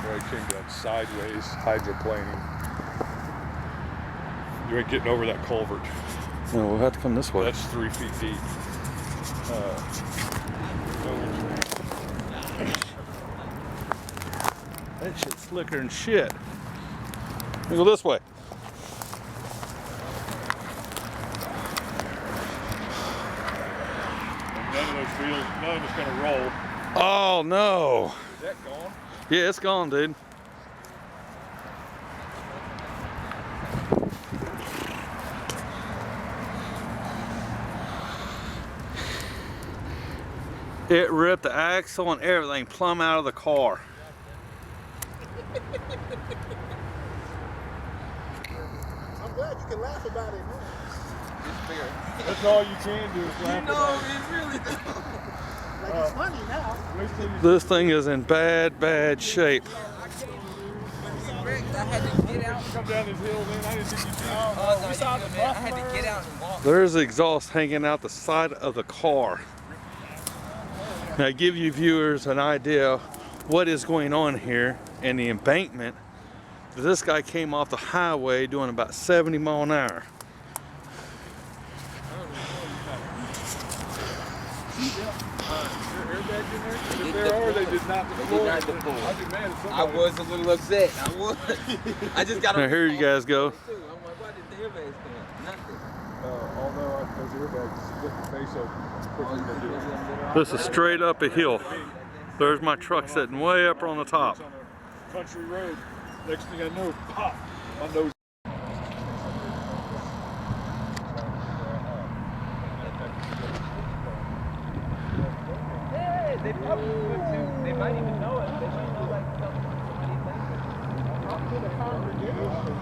Roy came down sideways, hydroplaning. You ain't getting over that culvert. No, we'll have to come this way. That's 3 feet deep. That shit's slicker than shit. We go this way. And none of those wheels, none of it's gonna roll. Oh no. Is that gone? Yeah, it's gone, dude. It ripped the axle and everything plumb out of the car. I'm glad you can laugh about it now. That's all you can do is laugh about it. It's really like it's funny now. Wait till you This thing is in bad shape. I had to get out. come down this hill, man. I didn't think you'd see it. I had to get out and walk. There's the exhaust hanging out the side of the car. Now, give you viewers an idea what is going on here in the embankment. This guy came off the highway doing about 70 miles an hour. If there are, they did not deploy. I'd be mad if I was a little upset. I was. I just got. Now, here you guys go. I'm like, why did the airbags come out? Nothing. Although those airbags split the face open quicker than they do. This is straight up a hill. There's my truck sitting way up on the top. On a country road. Next thing I know, pop, my nose. They probably would too. They might even know it. They might know like something. Talk to the congregation.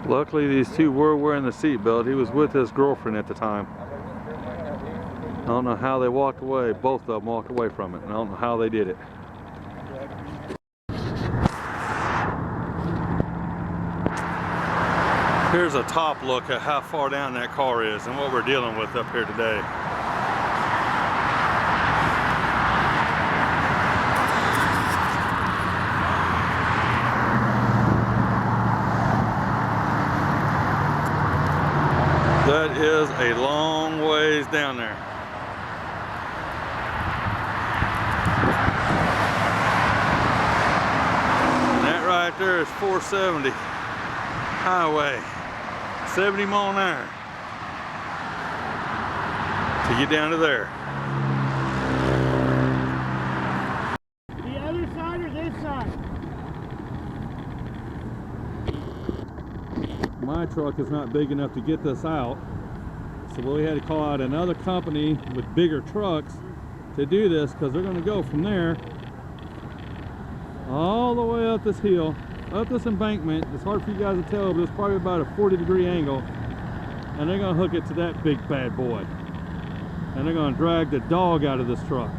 Luckily, these two were wearing the seatbelt. He was with his girlfriend at the time. I don't know how they walked away. Both of them walked away from it. I don't know how they did it. Here's a top look at how far down that car is and what we're dealing with up here today. That is a long ways down there. And that right there is 470 highway, 70 mile an hour to get down to there. The other side or this side? My truck is not big enough to get this out, so we had to call out another company with bigger trucks to do this, because they're going to go from there all the way up this hill, up this embankment. It's hard for you guys to tell, but it's probably about a 40-degree angle, and they're going to hook it to that big bad boy, and they're going to drag the dog out of this truck.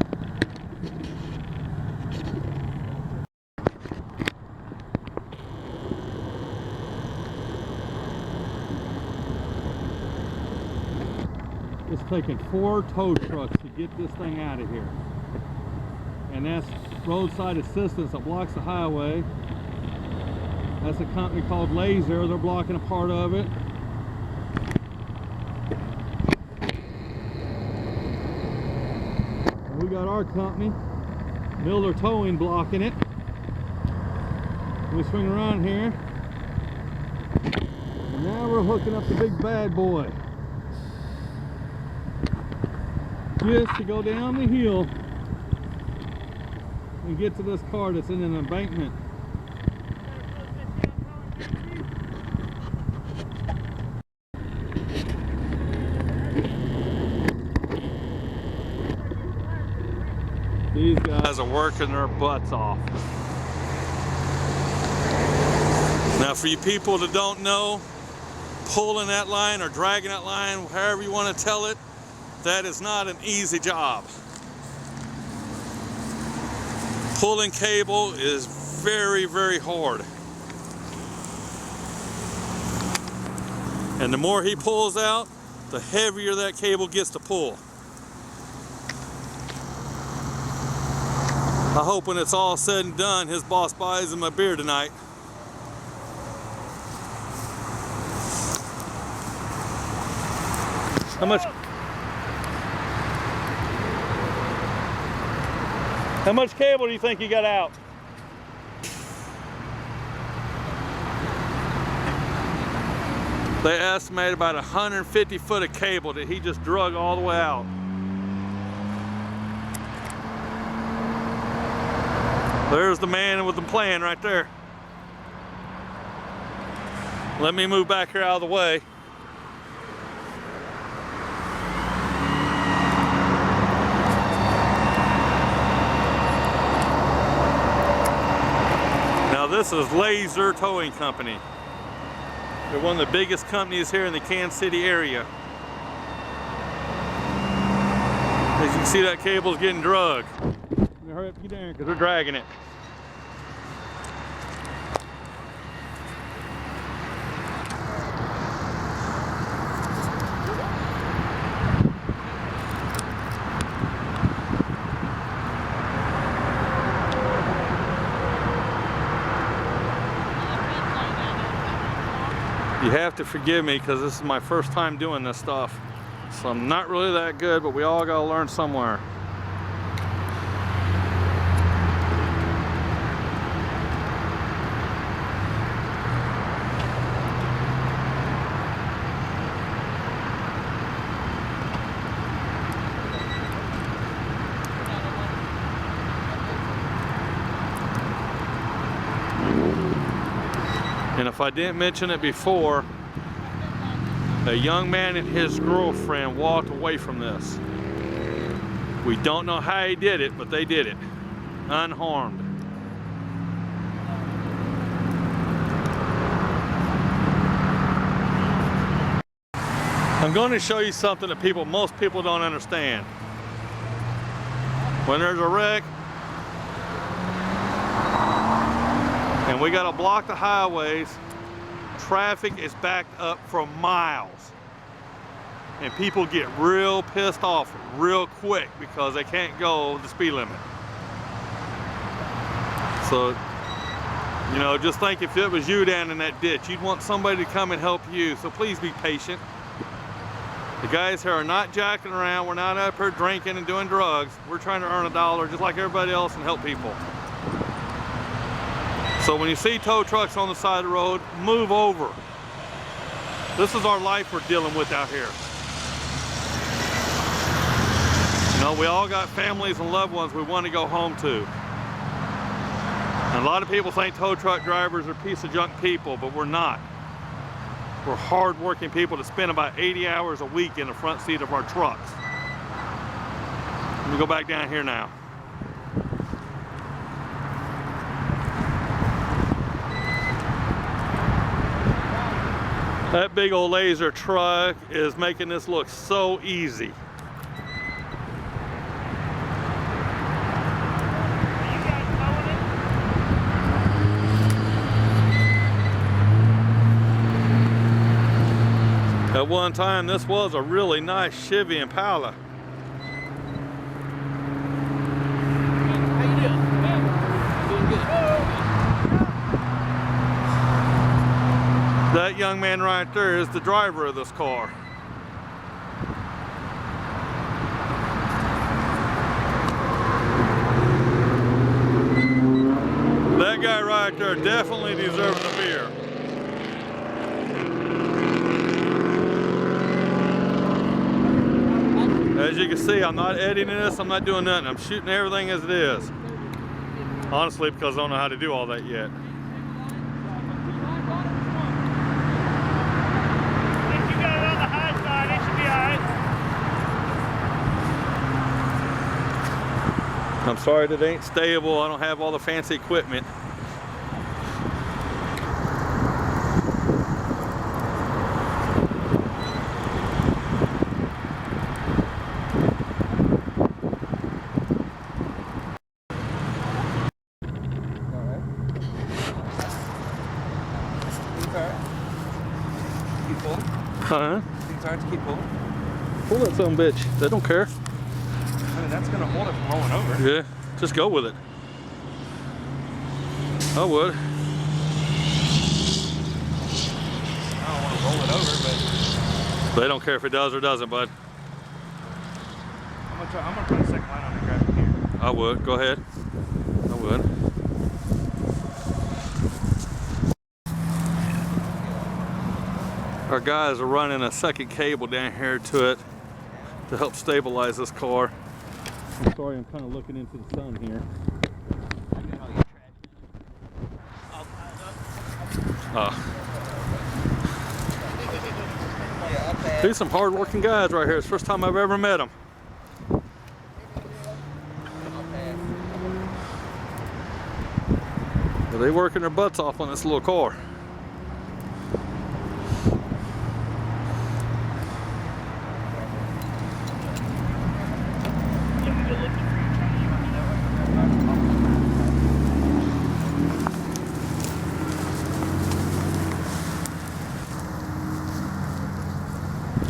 It's taking 4 tow trucks to get this thing out of here. And that's roadside assistance that blocks the highway. That's a company called Laser. They're blocking a part of it. And we got our company, Miller Towing, blocking it. We swing around here. And now we're hooking up the big bad boy. Just to go down the hill and get to this car that's in an embankment. These guys are working their butts off. Now, for you people that don't know, pulling that line or dragging that line, however you want to tell it, that is not an easy job. Pulling cable is very, very hard. And the more he pulls out, the heavier that cable gets to pull. I hope when it's all said and done, his boss buys him a beer tonight. How much cable do you think you got out? They estimate about 150 foot of cable that he just drug all the way out. There's the man with the plan right there. Let me move back here out of the way. Now this is Laser Towing Company. They're one of the biggest companies here in the Kansas City area. As you can see, that cable's getting drugged. Hurry up, get down here, because they're dragging it. You have to forgive me because this is my first time doing this stuff. So I'm not really that good, but we all gotta learn somewhere. And if I didn't mention it before, a young man and his girlfriend walked away from this. We don't know how he did it, but they did it, unharmed. I'm going to show you something that most people don't understand. When there's a wreck, and we gotta block the highways, traffic is backed up for miles. And people get real pissed off real quick because they can't go the speed limit. So, you know, just think if it was you down in that ditch, you'd want somebody to come and help you. So please be patient. The guys here are not jacking around. We're not up here drinking and doing drugs. We're trying to earn a dollar just like everybody else and help people. So when you see tow trucks on the side of the road, move over. This is our life we're dealing with out here. You know, we all got families and loved ones we want to go home to. And a lot of people think tow truck drivers are piece of junk people, but we're not. We're hard-working people that spend about 80 hours a week in the front seat of our trucks. Let me go back down here now. That big old Laser truck is making this look so easy. At one time, this was a really nice Chevy Impala. How you doing? Doing good. That young man right there is the driver of this car. That guy right there definitely deserves a beer. As you can see, I'm not editing this, I'm not doing nothing. I'm shooting everything as it is. Honestly, because I don't know how to do all that yet. If you got it on the high side, it should be alright. I'm sorry that it ain't stable. I don't have all the fancy equipment. You full? Huh? These tires to keep pulling? Pull that son of a bitch. They don't care. I mean, that's gonna hold it from rolling over. Yeah, just go with it. I would. I don't want to roll it over, but They don't care if it does or doesn't, bud. I'm gonna put a second light on and grab it here. I would. Go ahead. I would. Our guys are running a second cable down here to it to help stabilize this car. I'm sorry, I'm kind of looking into the sun here. These some hard-working guys right here. It's the first time I've ever met them. But they working their butts off on this little car.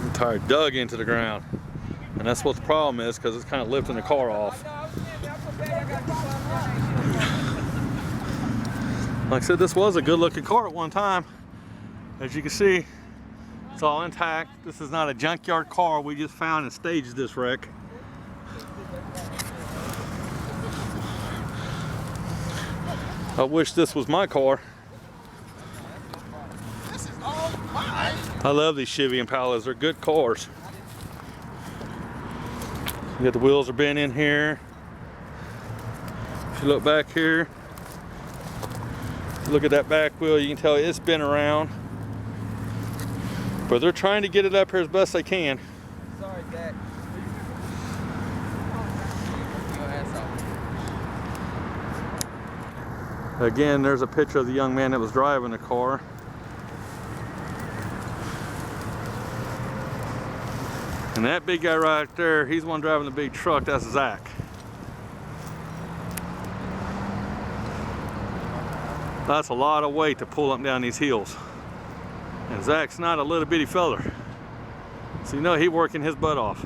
The tire dug into the ground, and that's what the problem is, because it's kind of lifting the car off. Like I said, this was a good looking car at one time. As you can see, it's all intact. This is not a junkyard car. We just found and staged this wreck. I wish this was my car. I love these Chevy Impalas. They're good cars. You got the wheels are bent in here. If you look back here, look at that back wheel, you can tell it's been around. But they're trying to get it up here as best they can. Sorry, Jack. Again, there's a picture of the young man that was driving the car. And that big guy right there, he's the one driving the big truck. That's Zach. That's a lot of weight to pull up and down these hills. And Zach's not a little bitty feller. So you know he's working his butt off.